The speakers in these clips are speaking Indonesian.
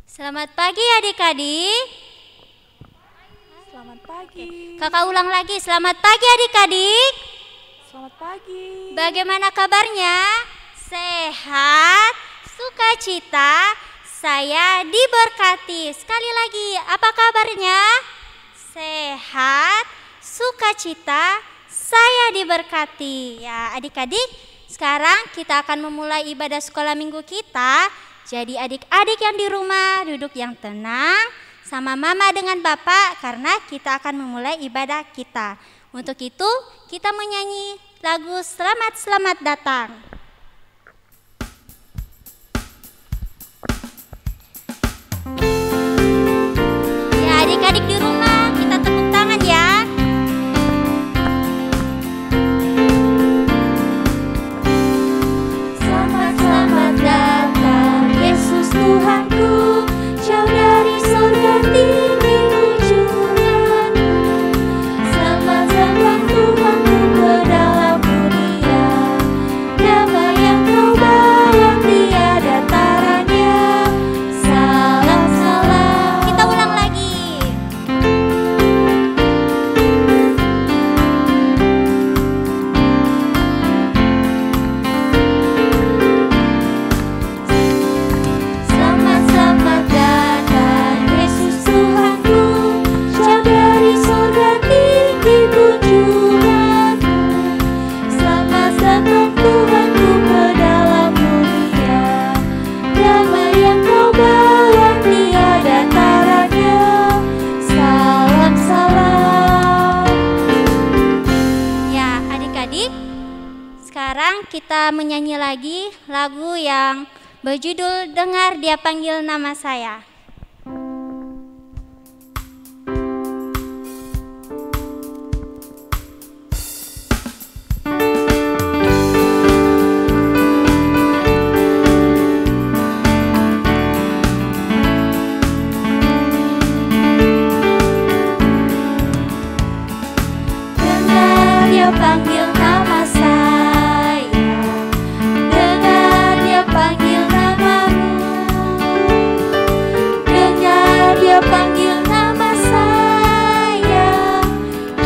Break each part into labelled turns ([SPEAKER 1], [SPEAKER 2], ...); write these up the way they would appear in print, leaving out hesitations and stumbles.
[SPEAKER 1] Selamat pagi adik-adik.
[SPEAKER 2] Selamat pagi.
[SPEAKER 1] Kakak ulang lagi, selamat pagi adik-adik.
[SPEAKER 2] Selamat pagi.
[SPEAKER 1] Bagaimana kabarnya? Sehat, sukacita, saya diberkati. Sekali lagi, apa kabarnya? Sehat, sukacita, saya diberkati. Ya adik-adik, sekarang kita akan memulai ibadah sekolah minggu kita. Jadi adik-adik yang di rumah duduk yang tenang sama mama dengan bapak karena kita akan memulai ibadah kita. Untuk itu kita menyanyi lagu Selamat Datang. Ya adik-adik di rumah kita tepuk tangan ya.
[SPEAKER 3] Selamat datang Yesus Tuhanku, jauh dari surga tinggi tujuanmu. Selamat datang Tuhanku ke dalam dunia, damai yang kau bawa tiada taranya. Salam salam.
[SPEAKER 1] Kita ulang lagi.
[SPEAKER 3] Selamat datang Yesus Tuhanku, jauh dari surga tinggi kunjunganmu. Selamat datang Tuhanku ke dalam dunia, damai yang kau bawa tiada taranya. Salam salam.
[SPEAKER 1] Ya adik-adik, sekarang kita menyanyi lagi lagu yang berjudul Dengar Dia Panggil Nama Saya.
[SPEAKER 3] Dengar Dia panggil nama saya, dengar Dia panggil namamu. Dengar Dia panggil nama saya,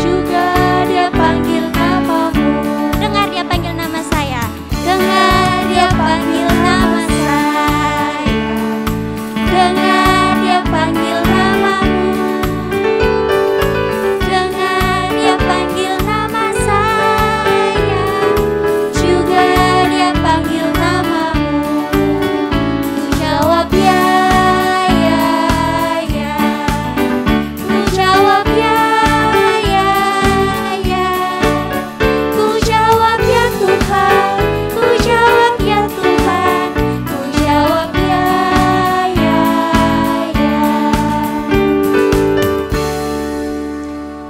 [SPEAKER 3] juga Dia panggil namamu.
[SPEAKER 1] Dengar Dia panggil nama saya.
[SPEAKER 3] Dengar Dia panggil nama saya, dengar Dia panggil namamu. Dengar Dia panggil nama saya, juga Dia panggil namamu. Ku jawab ya, ya, ya. Ku jawab ya, ya, ya. Ku jawab ya Tuhan, ku jawab ya Tuhan, ku jawab ya, ya, ya.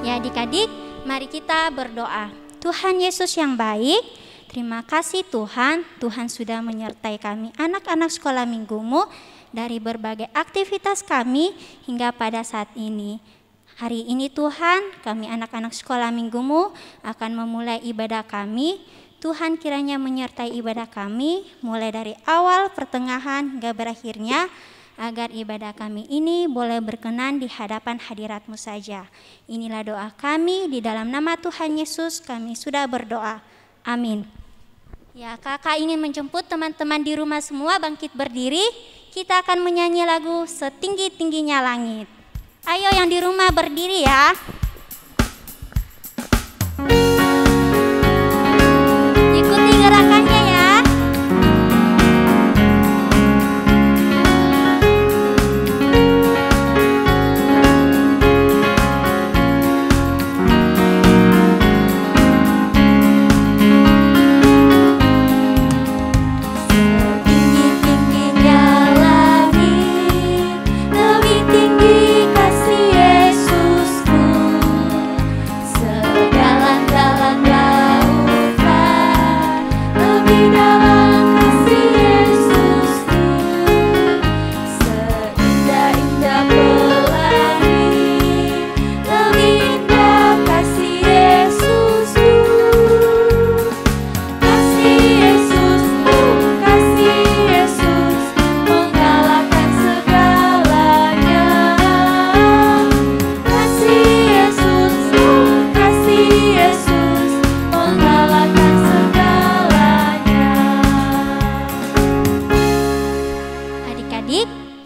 [SPEAKER 1] Ya adik-adik, mari kita berdoa. Tuhan Yesus yang baik, terima kasih Tuhan. Tuhan sudah menyertai kami anak-anak sekolah minggumu dari berbagai aktivitas kami hingga pada saat ini. Hari ini Tuhan, kami anak-anak sekolah minggumu akan memulai ibadah kami. Tuhan kiranya menyertai ibadah kami mulai dari awal, pertengahan hingga berakhirnya, agar ibadah kami ini boleh berkenan di hadapan hadirat-Mu saja. Inilah doa kami, di dalam nama Tuhan Yesus kami sudah berdoa. Amin. Ya, kakak ingin menjemput teman-teman di rumah semua bangkit berdiri. Kita akan menyanyi lagu Setinggi-tingginya Langit. Ayo yang di rumah berdiri ya. Ikuti gerakannya ya.
[SPEAKER 3] Tinggi-tingginya langit, lebih tinggi kasih Yesusku.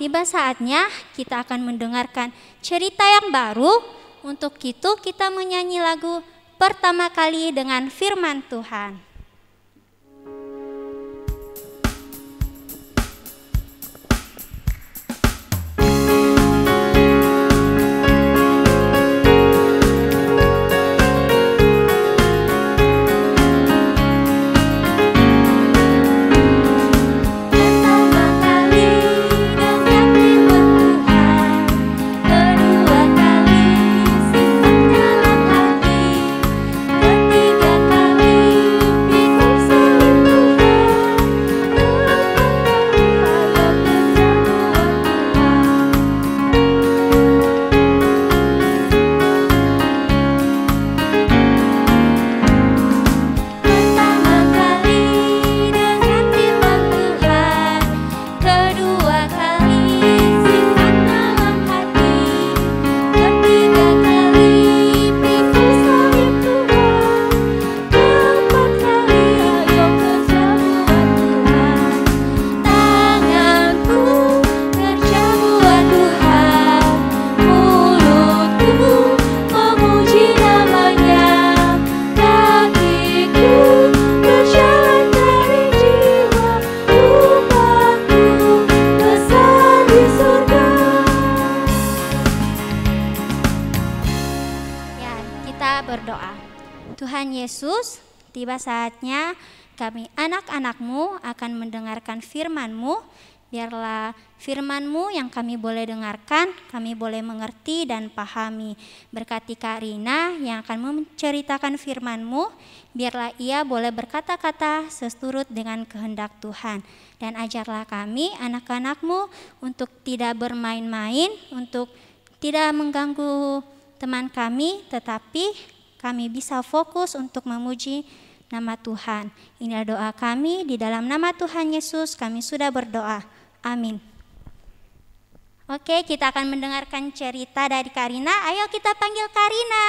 [SPEAKER 1] tiba saatnya kita akan mendengarkan cerita yang baru. Untuk itu kita menyanyi lagu pertama kali dengan firman Tuhan. Tuhan Yesus, tiba saatnya kami anak-anak-Mu akan mendengarkan firman-Mu. Biarlah firman-Mu yang kami boleh dengarkan, kami boleh mengerti dan pahami. Berkati Kak Rina yang akan menceritakan firman-Mu, biarlah ia boleh berkata-kata seturut dengan kehendak Tuhan. Dan ajarlah kami anak-anak-Mu untuk tidak bermain-main, untuk tidak mengganggu teman kami, tetapi kami bisa fokus untuk memuji nama Tuhan. Inilah doa kami, di dalam nama Tuhan Yesus kami sudah berdoa. Amin. Oke, kita akan mendengarkan cerita dari Karina. Ayo kita panggil Karina.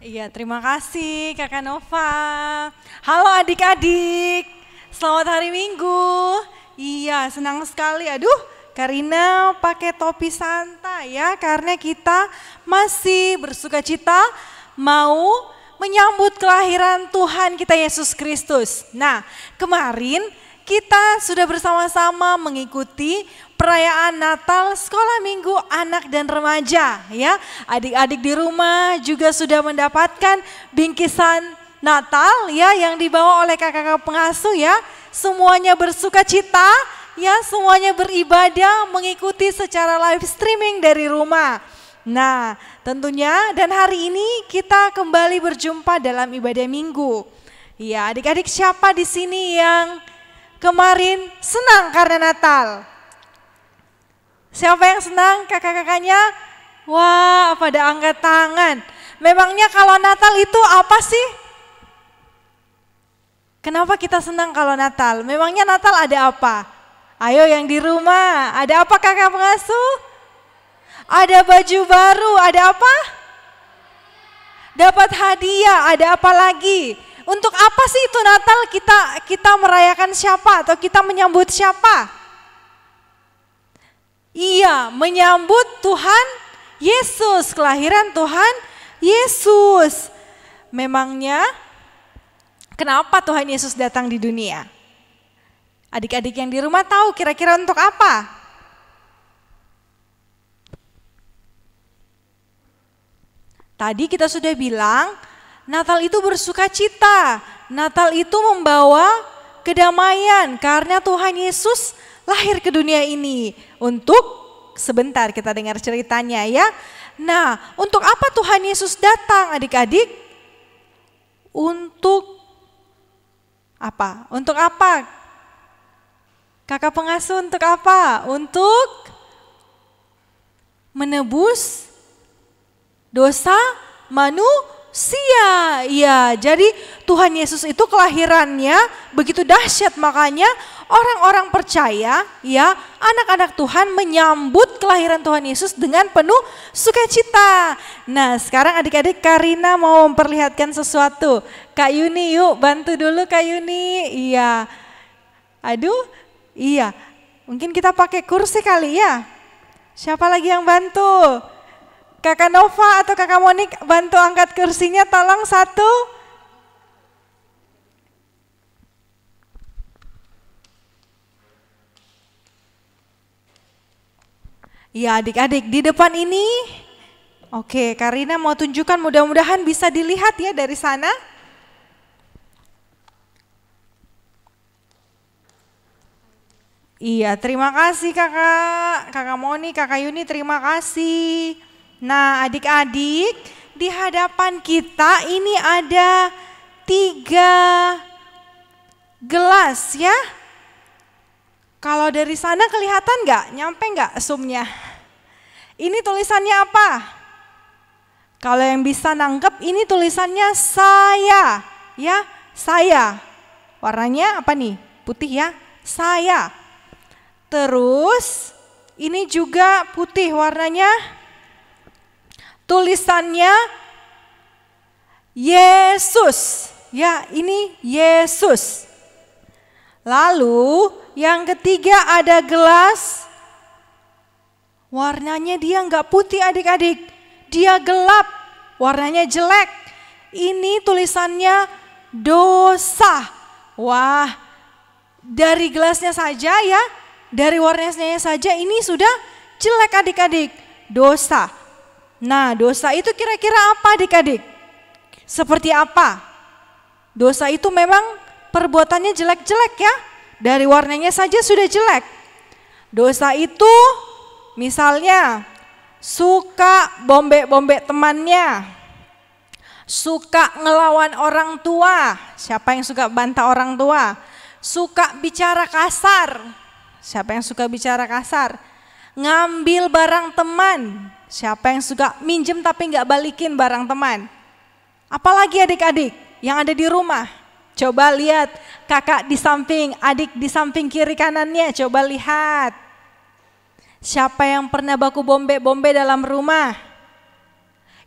[SPEAKER 2] Iya, terima kasih Kakak Nova. Halo adik-adik, selamat hari Minggu. Iya, senang sekali. Aduh, Karina pakai topi santai ya, karena kita masih bersuka cita mau menyambut kelahiran Tuhan kita Yesus Kristus. Nah, kemarin kita sudah bersama-sama mengikuti perayaan Natal Sekolah Minggu Anak dan Remaja ya. Adik-adik di rumah juga sudah mendapatkan bingkisan Natal ya yang dibawa oleh kakak-kakak pengasuh ya. Semuanya bersuka cita ya, semuanya beribadah mengikuti secara live streaming dari rumah. Nah, tentunya dan hari ini kita kembali berjumpa dalam ibadah minggu. Ya, adik-adik siapa di sini yang kemarin senang karena Natal? Siapa yang senang kakak-kakaknya? Wah, pada angkat tangan. Memangnya kalau Natal itu apa sih? Kenapa kita senang kalau Natal? Memangnya Natal ada apa? Ayo yang di rumah, ada apa kakak pengasuh? Ada baju baru, ada apa? Dapat hadiah, ada apa lagi? Untuk apa sih itu Natal? Kita merayakan siapa atau kita menyambut siapa? Iya, menyambut Tuhan Yesus, kelahiran Tuhan Yesus. Memangnya kenapa Tuhan Yesus datang di dunia? Adik-adik yang di rumah tahu kira-kira untuk apa? Tadi kita sudah bilang Natal itu bersuka cita. Natal itu membawa kedamaian karena Tuhan Yesus lahir ke dunia ini. Untuk sebentar kita dengar ceritanya ya. Nah, untuk apa Tuhan Yesus datang adik-adik? Untuk apa? Untuk apa? Kakak pengasuh untuk apa? Untuk menebus dosa manusia. Ya, jadi Tuhan Yesus itu kelahirannya begitu dahsyat, makanya orang-orang percaya, ya, anak-anak Tuhan menyambut kelahiran Tuhan Yesus dengan penuh sukacita. Nah, sekarang adik-adik Karina mau memperlihatkan sesuatu. Kak Yuni, yuk bantu dulu Kak Yuni. Iya. Aduh, iya. Mungkin kita pakai kursi kali ya. Siapa lagi yang bantu? Kakak Nova atau Kakak Monik bantu angkat kursinya, tolong satu. Ya adik-adik di depan ini. Oke, Karina mau tunjukkan, mudah-mudahan bisa dilihat ya dari sana. Iya, terima kasih Kakak Moni, Kakak Yuni, terima kasih. Nah adik-adik, di hadapan kita ini ada 3 gelas ya. Kalau dari sana kelihatan nggak? Nyampe nggak zoomnya? Ini tulisannya apa? Kalau yang bisa nangkep, ini tulisannya saya, ya, saya. Warnanya apa nih? Putih ya, saya. Terus ini juga putih warnanya. Tulisannya Yesus, ya, ini Yesus. Lalu yang ketiga ada gelas, warnanya dia nggak putih adik-adik, dia gelap, warnanya jelek. Ini tulisannya dosa. Wah, dari gelasnya saja ya, dari warnanya saja ini sudah jelek adik-adik, dosa. Nah, dosa itu kira-kira apa adik-adik? Seperti apa? Dosa itu memang perbuatannya jelek-jelek ya, dari warnanya saja sudah jelek. Dosa itu misalnya suka bombek-bombek temannya, suka ngelawan orang tua, siapa yang suka bantah orang tua, suka bicara kasar, siapa yang suka bicara kasar, ngambil barang teman, siapa yang suka minjem tapi nggak balikin barang teman. Apalagi adik-adik yang ada di rumah. Coba lihat kakak di samping, adik di samping kiri kanannya, coba lihat. Siapa yang pernah baku bombe-bombe dalam rumah?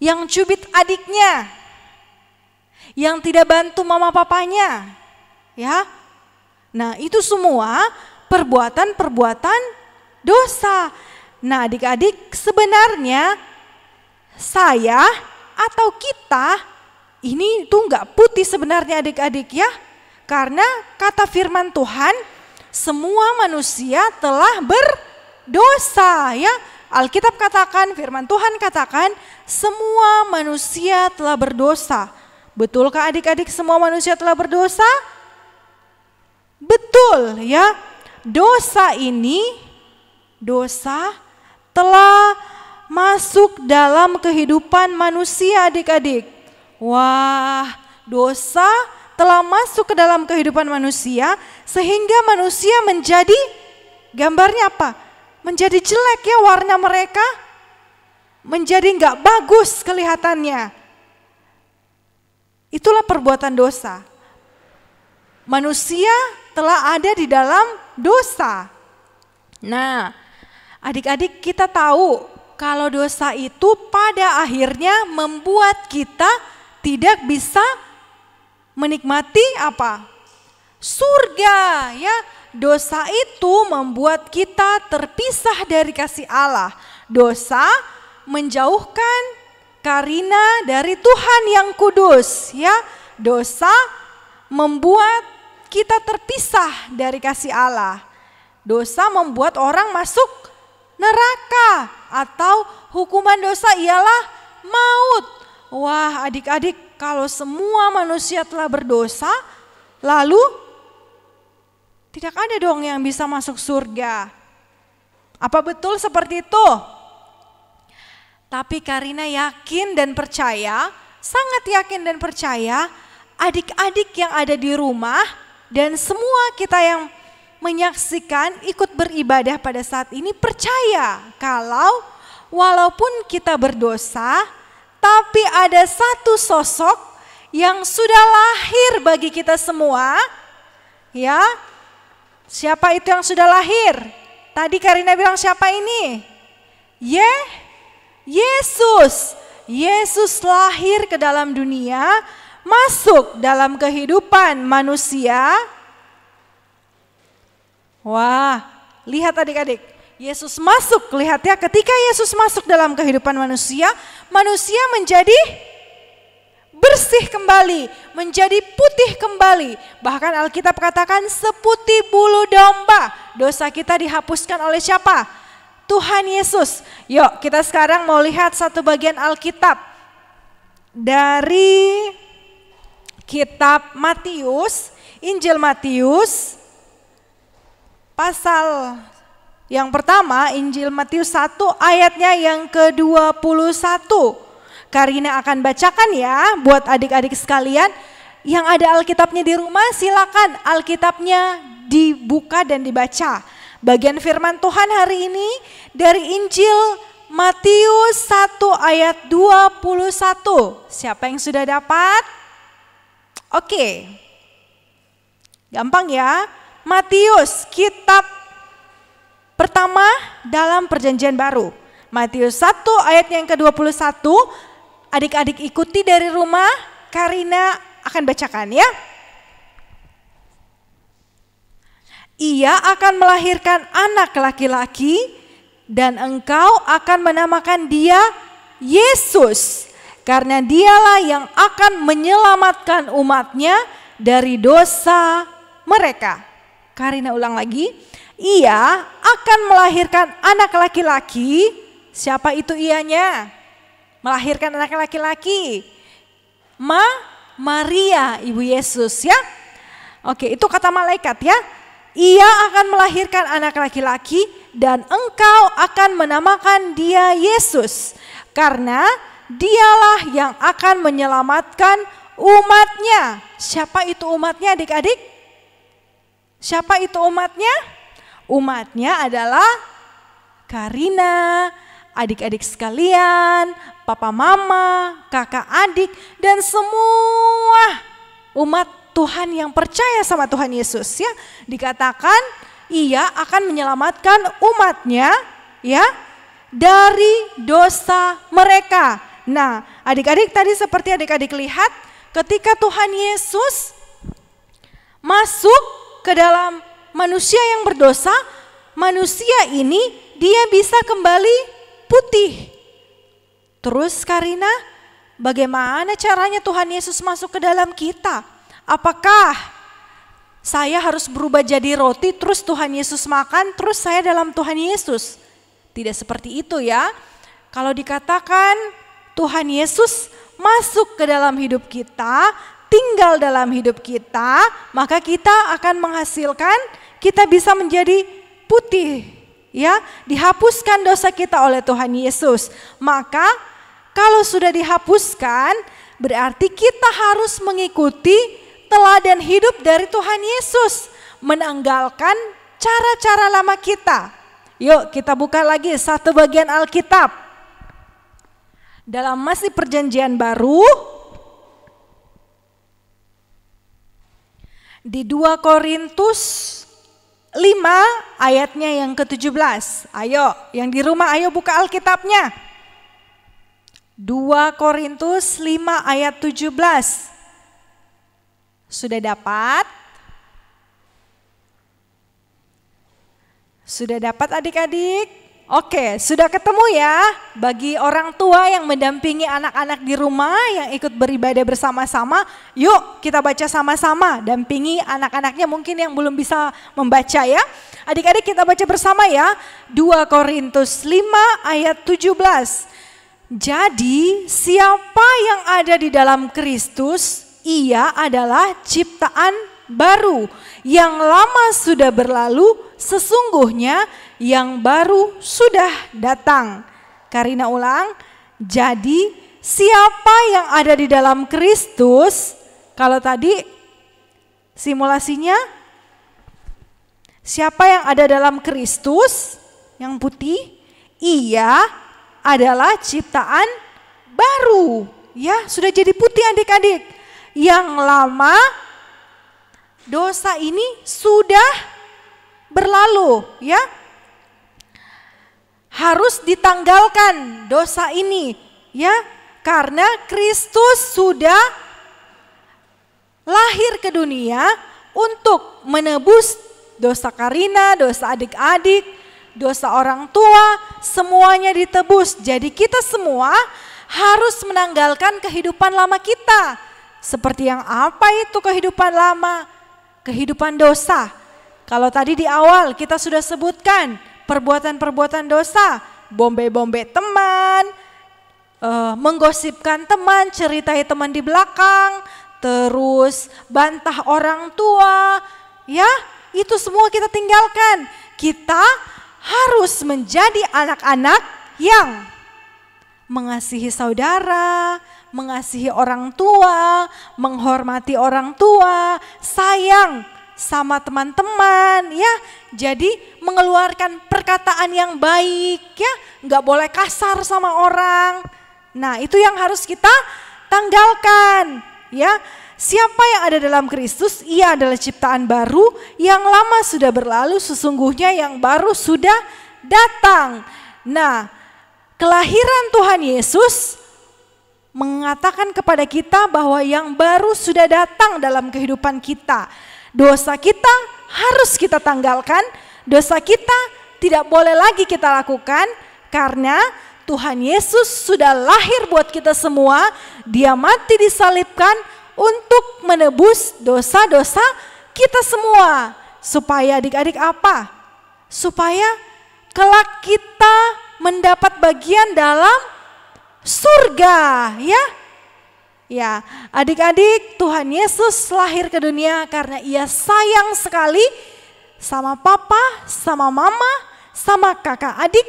[SPEAKER 2] Yang cubit adiknya, yang tidak bantu mama papanya, ya. Nah itu semua perbuatan-perbuatan dosa. Nah adik-adik, sebenarnya saya atau kita ini tuh nggak putih sebenarnya adik-adik ya. Karena kata firman Tuhan, semua manusia telah berdosa ya. Alkitab katakan, firman Tuhan katakan, semua manusia telah berdosa. Betulkah adik-adik semua manusia telah berdosa? Betul ya. Dosa ini, dosa telah masuk dalam kehidupan manusia adik-adik. Wah, dosa telah masuk ke dalam kehidupan manusia sehingga manusia menjadi, gambarnya apa? Menjadi jelek ya, warna mereka menjadi nggak bagus kelihatannya. Itulah perbuatan dosa. Manusia telah ada di dalam dosa. Nah, adik-adik kita tahu kalau dosa itu pada akhirnya membuat kita tidak bisa menikmati apa? Surga ya. Dosa itu membuat kita terpisah dari kasih Allah. Dosa menjauhkan Karina dari Tuhan yang kudus ya. Dosa membuat kita terpisah dari kasih Allah. Dosa membuat orang masuk neraka, atau hukuman dosa ialah maut. Wah adik-adik, kalau semua manusia telah berdosa, lalu tidak ada dong yang bisa masuk surga. Apa betul seperti itu? Tapi Karina yakin dan percaya, sangat yakin dan percaya, adik-adik yang ada di rumah dan semua kita yang menyaksikan ikut beribadah pada saat ini percaya kalau walaupun kita berdosa, tetapi ada satu sosok yang sudah lahir bagi kita semua. Ya, siapa itu yang sudah lahir? Tadi Karina bilang siapa ini? Yesus. Yesus lahir ke dalam dunia, masuk dalam kehidupan manusia. Wah, lihat adik-adik. Yesus masuk, lihat ya, ketika Yesus masuk dalam kehidupan manusia, manusia menjadi bersih kembali, menjadi putih kembali. Bahkan Alkitab katakan seputih bulu domba. Dosa kita dihapuskan oleh siapa? Tuhan Yesus. Yuk kita sekarang mau lihat satu bagian Alkitab. Dari kitab Matius, Injil Matius, pasal yang pertama, Injil Matius 1 ayatnya yang ke-21. Karina akan bacakan ya buat adik-adik sekalian. Yang ada Alkitabnya di rumah silakan Alkitabnya dibuka dan dibaca. Bagian firman Tuhan hari ini dari Injil Matius 1 ayat 21. Siapa yang sudah dapat? Oke. Gampang ya. Matius, kitab pertama dalam perjanjian baru. Matius 1 ayat yang ke-21. Adik-adik ikuti dari rumah, Karina akan bacakan ya. Ia akan melahirkan anak laki-laki dan engkau akan menamakan dia Yesus. Karena dialah yang akan menyelamatkan umatnya dari dosa mereka. Karina ulang lagi. Ia akan melahirkan anak laki-laki. Siapa itu ianya? Melahirkan anak laki-laki. Maria, ibu Yesus ya. Oke, itu kata malaikat ya. Ia akan melahirkan anak laki-laki dan engkau akan menamakan dia Yesus. Karena dialah yang akan menyelamatkan umatnya. Siapa itu umatnya adik-adik? Siapa itu umatnya? Umatnya adalah Karina, adik-adik sekalian, papa mama, kakak adik, dan semua umat Tuhan yang percaya sama Tuhan Yesus ya. Dikatakan ia akan menyelamatkan umatnya ya dari dosa mereka. Nah, adik-adik tadi seperti adik-adik lihat ketika Tuhan Yesus masuk ke dalam manusia yang berdosa, manusia ini dia bisa kembali putih. Terus Karina, bagaimana caranya Tuhan Yesus masuk ke dalam kita? Apakah saya harus berubah jadi roti terus Tuhan Yesus makan terus saya dalam Tuhan Yesus? Tidak seperti itu ya. Kalau dikatakan Tuhan Yesus masuk ke dalam hidup kita, tinggal dalam hidup kita, maka kita akan menghasilkan, kita bisa menjadi putih ya, dihapuskan dosa kita oleh Tuhan Yesus. Maka kalau sudah dihapuskan, berarti kita harus mengikuti teladan hidup dari Tuhan Yesus, menanggalkan cara-cara lama kita. Yuk kita buka lagi satu bagian Alkitab. Dalam masih perjanjian baru, di 2 Korintus 5 ayatnya yang ke-17. Ayo, yang di rumah ayo buka Alkitabnya. 2 Korintus 5 ayat 17. Sudah dapat? Sudah dapat adik-adik? Oke, sudah ketemu ya. Bagi orang tua yang mendampingi anak-anak di rumah yang ikut beribadah bersama-sama, yuk kita baca sama-sama. Dampingi anak-anaknya mungkin yang belum bisa membaca ya. Adik-adik kita baca bersama ya. 2 Korintus 5 ayat 17. Jadi siapa yang ada di dalam Kristus, ia adalah ciptaan baru. Yang lama sudah berlalu, sesungguhnya yang baru sudah datang. Karina ulang, jadi siapa yang ada di dalam Kristus, kalau tadi simulasinya, siapa yang ada dalam Kristus, yang putih, ia adalah ciptaan baru, ya, sudah jadi putih adik-adik. Yang lama, dosa ini sudah berlalu, ya. Harus ditanggalkan dosa ini, ya, karena Kristus sudah lahir ke dunia untuk menebus dosa Karina, dosa adik-adik, dosa orang tua, semuanya ditebus. Jadi kita semua harus menanggalkan kehidupan lama kita. Seperti yang apa itu kehidupan lama? Kehidupan dosa. Kalau tadi di awal kita sudah sebutkan perbuatan-perbuatan dosa, bombe-bombe teman, menggosipkan teman, ceritai teman di belakang, terus bantah orang tua, ya, itu semua kita tinggalkan. Kita harus menjadi anak-anak yang mengasihi saudara, mengasihi orang tua, menghormati orang tua, sayang sama teman-teman, ya. Jadi mengeluarkan perkataan yang baik, ya, nggak boleh kasar sama orang. Nah, itu yang harus kita tanggalkan, ya. Siapa yang ada dalam Kristus, ia adalah ciptaan baru, yang lama sudah berlalu, sesungguhnya yang baru sudah datang. Nah, kelahiran Tuhan Yesus mengatakan kepada kita bahwa yang baru sudah datang dalam kehidupan kita. Dosa kita harus kita tanggalkan, dosa kita tidak boleh lagi kita lakukan karena Tuhan Yesus sudah lahir buat kita semua. Dia mati disalibkan untuk menebus dosa-dosa kita semua. Supaya adik-adik apa? Supaya kelak kita mendapat bagian dalam surga, ya. Ya, adik-adik, Tuhan Yesus lahir ke dunia karena ia sayang sekali sama papa, sama mama, sama kakak adik,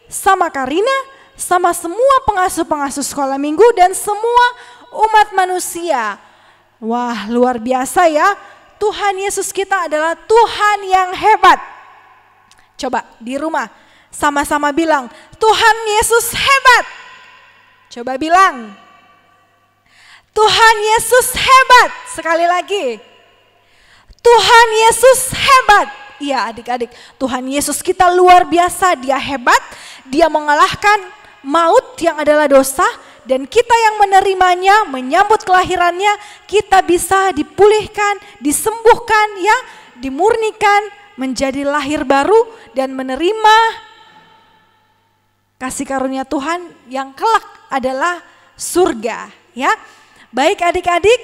[SPEAKER 2] sama Karina, sama semua pengasuh-pengasuh sekolah minggu dan semua umat manusia. Wah, luar biasa ya. Tuhan Yesus kita adalah Tuhan yang hebat. Coba di rumah sama-sama bilang, Tuhan Yesus hebat. Coba bilang, Tuhan Yesus hebat. Sekali lagi, Tuhan Yesus hebat. Iya adik-adik, Tuhan Yesus kita luar biasa, dia hebat. Dia mengalahkan maut yang adalah dosa. Dan kita yang menerimanya, menyambut kelahirannya, kita bisa dipulihkan, disembuhkan, ya, dimurnikan, menjadi lahir baru dan menerima kasih karunia Tuhan yang kelak adalah surga, ya. Baik adik-adik,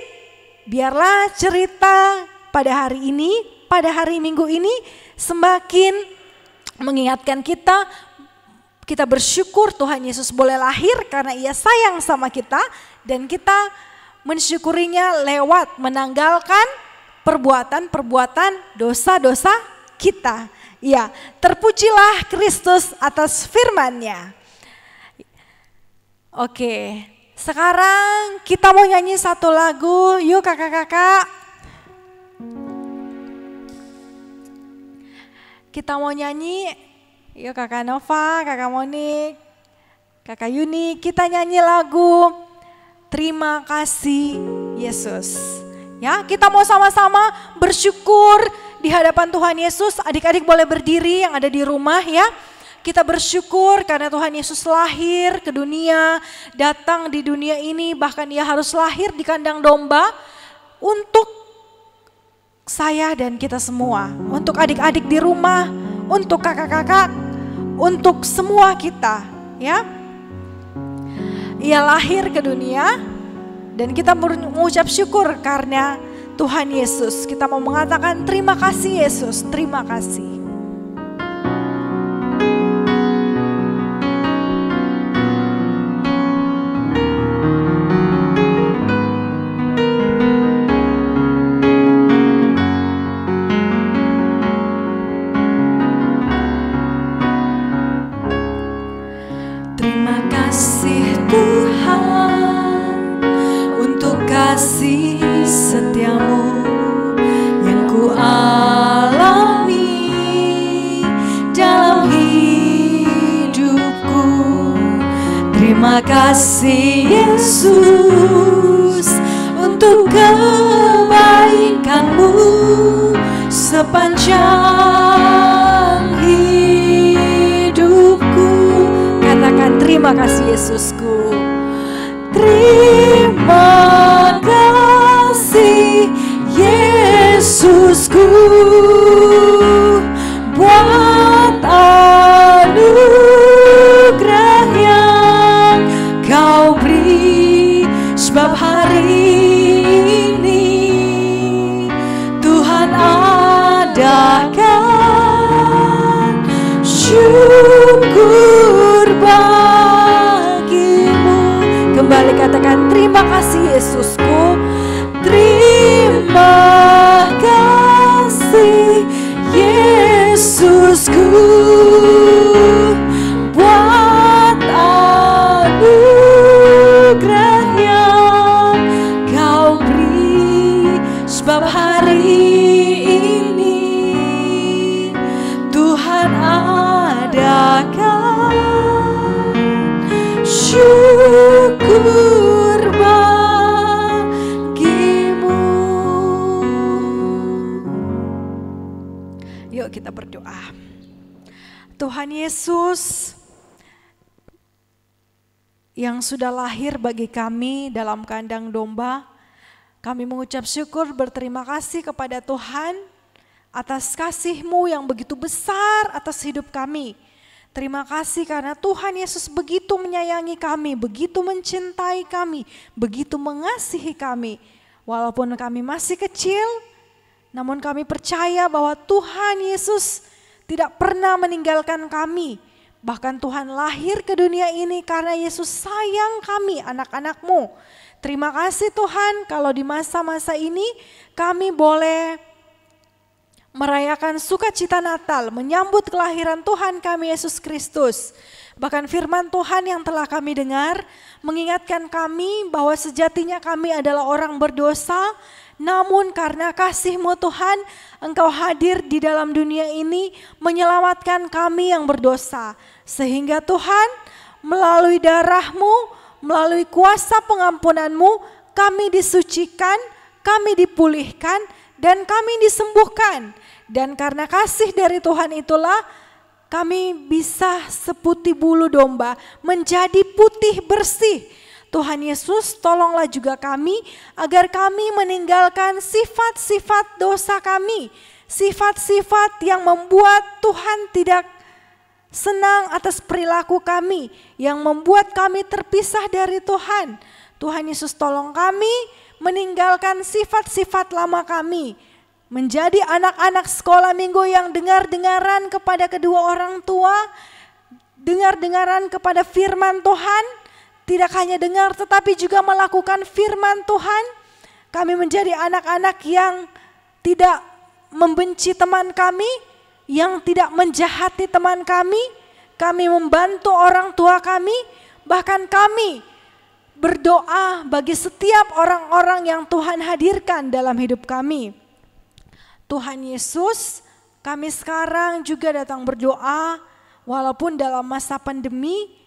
[SPEAKER 2] biarlah cerita pada hari ini, pada hari Minggu ini semakin mengingatkan kita bersyukur Tuhan Yesus boleh lahir karena ia sayang sama kita dan kita mensyukurinya lewat menanggalkan perbuatan-perbuatan dosa-dosa kita. Ya, terpujilah Kristus atas firman-Nya. Oke, sekarang kita mau nyanyi satu lagu, yuk kakak-kakak. Kita mau nyanyi, yuk kakak Nova, kakak Monik, kakak Yuni, kita nyanyi lagu Terima Kasih Yesus. Ya, kita mau sama-sama bersyukur di hadapan Tuhan Yesus. Adik-adik boleh berdiri yang ada di rumah, ya. Kita bersyukur karena Tuhan Yesus lahir ke dunia, datang di dunia ini, bahkan ia harus lahir di kandang domba untuk saya dan kita semua, untuk adik-adik di rumah, untuk kakak-kakak, untuk semua kita, ya. Ia lahir ke dunia dan kita mengucap syukur karena Tuhan Yesus. Kita mau mengatakan terima kasih Yesus, terima kasih.
[SPEAKER 3] Terima kasih Tuhan untuk kasih setiamu yang ku alami dalam hidupku. Terima kasih Yesus untuk kebaikan-Mu sepanjang hidupku. Katakan terima kasih Yesusku. Terima kasih Yesusku buat anugerah yang Kau beri, sebab hari ini Tuhan adakan syukur bagimu. Kembali katakan terima kasih Yesusku. Terima kasih Yesusku buat anugerah yang Kau beri, sebab hari ini Tuhan adakan syukur bagimu. Yuk kita berdoa. Tuhan Yesus yang sudah lahir bagi kami dalam kandang domba, kami mengucap syukur berterima kasih kepada Tuhan atas kasih-Mu yang begitu besar atas hidup kami. Terima kasih karena Tuhan Yesus begitu menyayangi kami, begitu mencintai kami, begitu mengasihi kami. Walaupun kami masih kecil, namun kami percaya bahwa Tuhan Yesus tidak pernah meninggalkan kami. Bahkan Tuhan lahir ke dunia ini karena Yesus sayang kami, anak-anak-Mu. Terima kasih Tuhan kalau di masa-masa ini kami boleh merayakan sukacita Natal, menyambut kelahiran Tuhan kami Yesus Kristus. Bahkan firman Tuhan yang telah kami dengar mengingatkan kami bahwa sejatinya kami adalah orang berdosa, namun karena kasih-Mu Tuhan, Engkau hadir di dalam dunia ini menyelamatkan kami yang berdosa. Sehingga Tuhan melalui darah-Mu, melalui kuasa pengampunan-Mu, kami disucikan, kami dipulihkan, dan kami disembuhkan. Dan karena kasih dari Tuhan itulah kami bisa seputih bulu domba menjadi putih bersih. Tuhan Yesus, tolonglah juga kami agar kami meninggalkan sifat-sifat dosa kami, sifat-sifat yang membuat Tuhan tidak senang atas perilaku kami, yang membuat kami terpisah dari Tuhan. Tuhan Yesus, tolong kami meninggalkan sifat-sifat lama kami, menjadi anak-anak sekolah minggu yang dengar-dengaran kepada kedua orang tua, dengar-dengaran kepada firman Tuhan. Tidak hanya dengar tetapi juga melakukan firman Tuhan. Kami menjadi anak-anak yang tidak membenci teman kami, yang tidak menjahati teman kami. Kami membantu orang tua kami, bahkan kami berdoa bagi setiap orang-orang yang Tuhan hadirkan dalam hidup kami. Tuhan Yesus, kami sekarang juga datang berdoa walaupun dalam masa pandemi,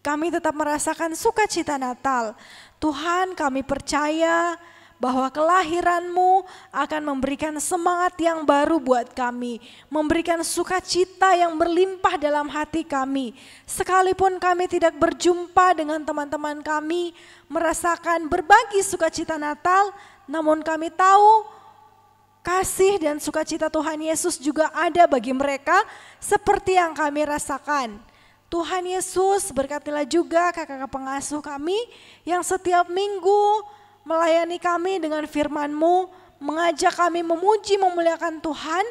[SPEAKER 3] kami tetap merasakan sukacita Natal. Tuhan, kami percaya bahwa kelahiran-Mu akan memberikan semangat yang baru buat kami, memberikan sukacita yang berlimpah dalam hati kami. Sekalipun kami tidak berjumpa dengan teman-teman kami, merasakan berbagi sukacita Natal, namun kami tahu kasih dan sukacita Tuhan Yesus juga ada bagi mereka seperti yang kami rasakan. Tuhan Yesus, berkatilah juga kakak-kakak pengasuh kami yang setiap minggu melayani kami dengan firman-Mu, mengajak kami memuji memuliakan Tuhan.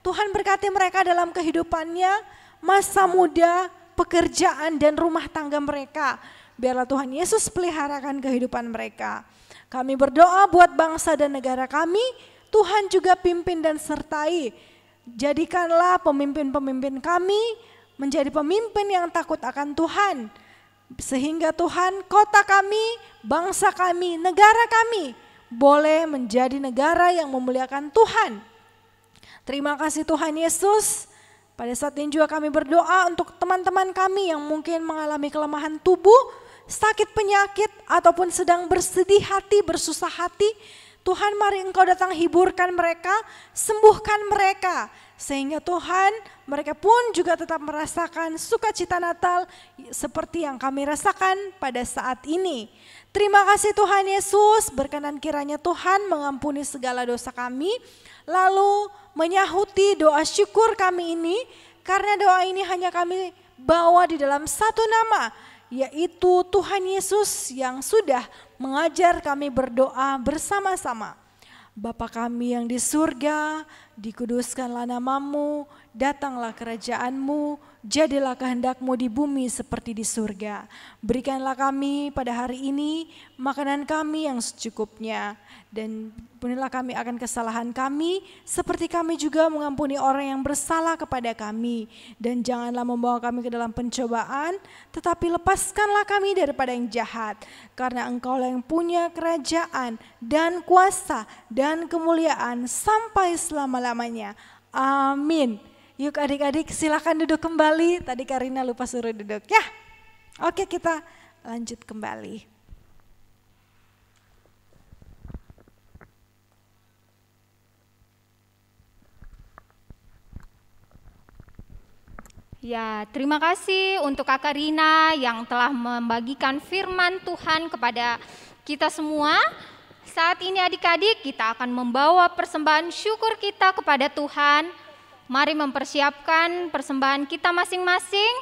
[SPEAKER 3] Tuhan berkati mereka dalam kehidupannya, masa muda, pekerjaan dan rumah tangga mereka. Biarlah Tuhan Yesus peliharakan kehidupan mereka. Kami berdoa buat bangsa dan negara kami, Tuhan juga pimpin dan sertai. Jadikanlah pemimpin-pemimpin kami menjadi pemimpin yang takut akan Tuhan. Sehingga Tuhan, kota kami, bangsa kami, negara kami boleh menjadi negara yang memuliakan Tuhan. Terima kasih Tuhan Yesus. Pada saat ini juga kami berdoa untuk teman-teman kami yang mungkin mengalami kelemahan tubuh, sakit penyakit, ataupun sedang bersedih hati, bersusah hati. Tuhan, mari Engkau datang hiburkan mereka, sembuhkan mereka. Sehingga Tuhan, mereka pun juga tetap merasakan sukacita Natal seperti yang kami rasakan pada saat ini. Terima kasih Tuhan Yesus, berkenan kiranya Tuhan mengampuni segala dosa kami, lalu menyahuti doa syukur kami ini, karena doa ini hanya kami bawa di dalam satu nama, yaitu Tuhan Yesus yang sudah mengajar kami berdoa bersama-sama. Bapa kami yang di surga, dikuduskanlah namamu, datanglah kerajaanmu, jadilah kehendak-Mu di bumi seperti di surga. Berikanlah kami pada hari ini makanan kami yang secukupnya, dan ampunilah kami akan kesalahan kami, seperti kami juga mengampuni orang yang bersalah kepada kami. Dan janganlah membawa kami ke dalam pencobaan, tetapi lepaskanlah kami daripada yang jahat. Karena Engkaulah yang punya kerajaan dan kuasa dan kemuliaan sampai selama-lamanya. Amin. Yuk adik-adik silakan duduk kembali. Tadi Karina lupa suruh duduk ya. Oke, kita lanjut kembali.
[SPEAKER 4] Ya, terima kasih untuk Kak Karina yang telah membagikan firman Tuhan kepada kita semua. Saat ini adik-adik kita akan membawa persembahan syukur kita kepada Tuhan. Mari mempersiapkan persembahan kita masing-masing.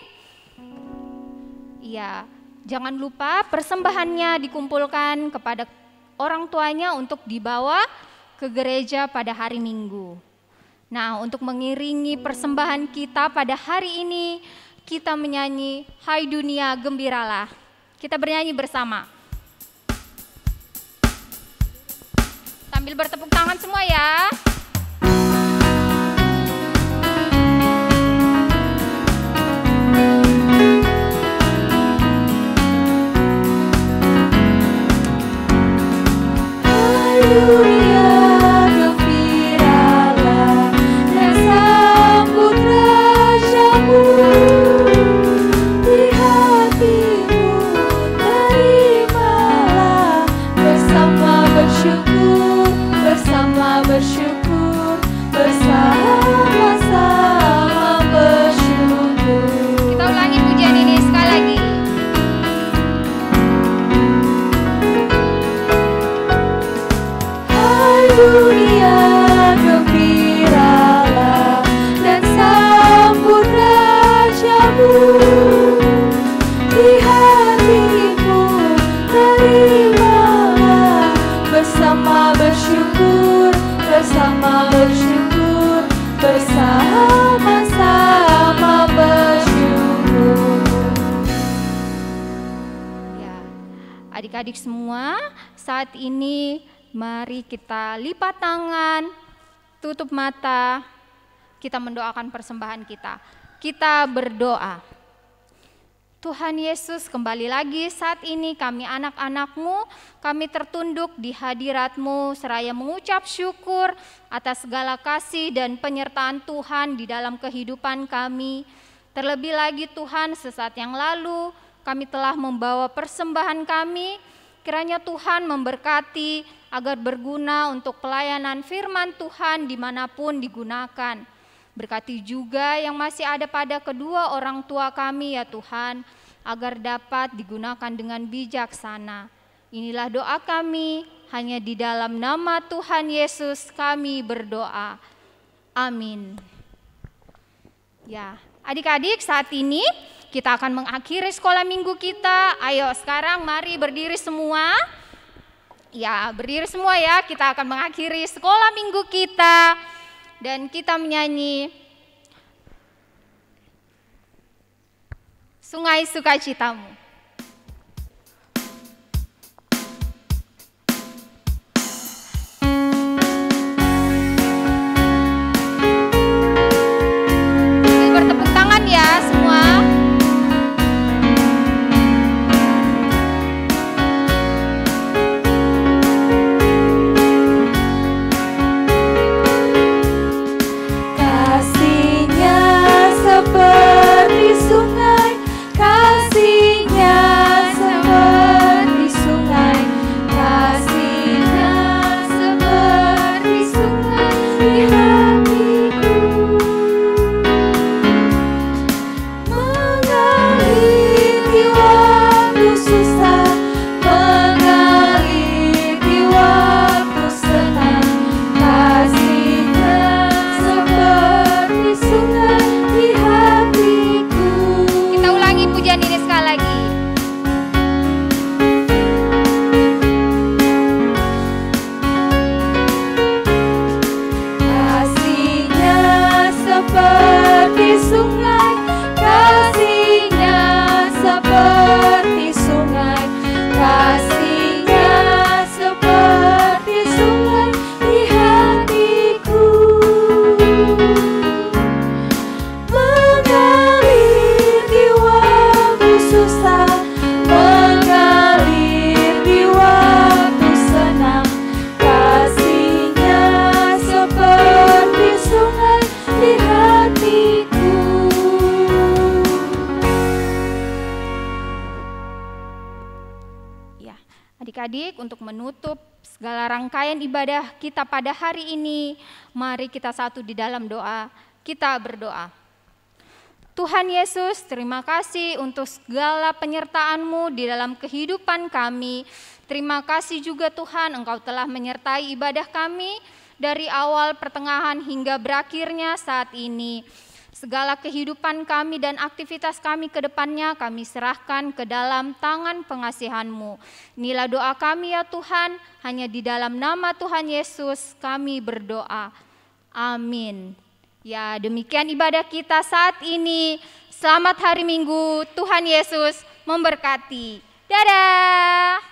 [SPEAKER 4] Ya, jangan lupa persembahannya dikumpulkan kepada orang tuanya untuk dibawa ke gereja pada hari Minggu. Nah, untuk mengiringi persembahan kita pada hari ini, kita menyanyi Hai Dunia Gembiralah. Kita bernyanyi bersama. Sambil bertepuk tangan semua ya. Hai dunia gembiralah dan sambut rajamu, di hatimu terimalah bersama bersyukur, bersama-sama bersyukur. Kita ulangi pujian ini sekali lagi. Hai dunia gembiralah dan sambut rajamu, di hatimu terimalah bersama bersyukur, bersama-sama bersyukur. Ya, adik-adik semua, saat ini mari kita lipat tangan, tutup mata, kita mendoakan persembahan kita. Kita berdoa. Tuhan Yesus, kembali lagi saat ini kami anak-anak-Mu, kami tertunduk di hadirat-Mu seraya mengucap syukur atas segala kasih dan penyertaan Tuhan di dalam kehidupan kami. Terlebih lagi Tuhan, sesaat yang lalu kami telah membawa persembahan kami, kiranya Tuhan memberkati agar berguna untuk pelayanan firman Tuhan dimanapun digunakan. Berkati juga yang masih ada pada kedua orang tua kami ya Tuhan, agar dapat digunakan dengan bijaksana. Inilah doa kami, hanya di dalam nama Tuhan Yesus kami berdoa. Amin. Ya, adik-adik saat ini kita akan mengakhiri sekolah minggu kita. Ayo sekarang mari berdiri semua. Ya, berdiri semua ya, kita akan mengakhiri sekolah minggu kita. Dan kita menyanyi Sungai Sukacitamu. Bertepuk tangan ya semua.
[SPEAKER 5] Kasih-Nya
[SPEAKER 4] Ya, adik-adik, untuk menutup segala rangkaian ibadah kita pada hari ini, mari kita satu di dalam doa. Kita berdoa. Tuhan Yesus, terima kasih untuk segala penyertaan-Mu di dalam kehidupan kami. Terima kasih juga Tuhan, Engkau telah menyertai ibadah kami dari awal, pertengahan, hingga berakhirnya saat ini. Segala kehidupan kami dan aktivitas kami ke depannya kami serahkan ke dalam tangan pengasihan-Mu. Inilah doa kami ya Tuhan, hanya di dalam nama Tuhan Yesus kami berdoa. Amin. Ya, demikian ibadah kita saat ini. Selamat hari Minggu, Tuhan Yesus memberkati. Dadah.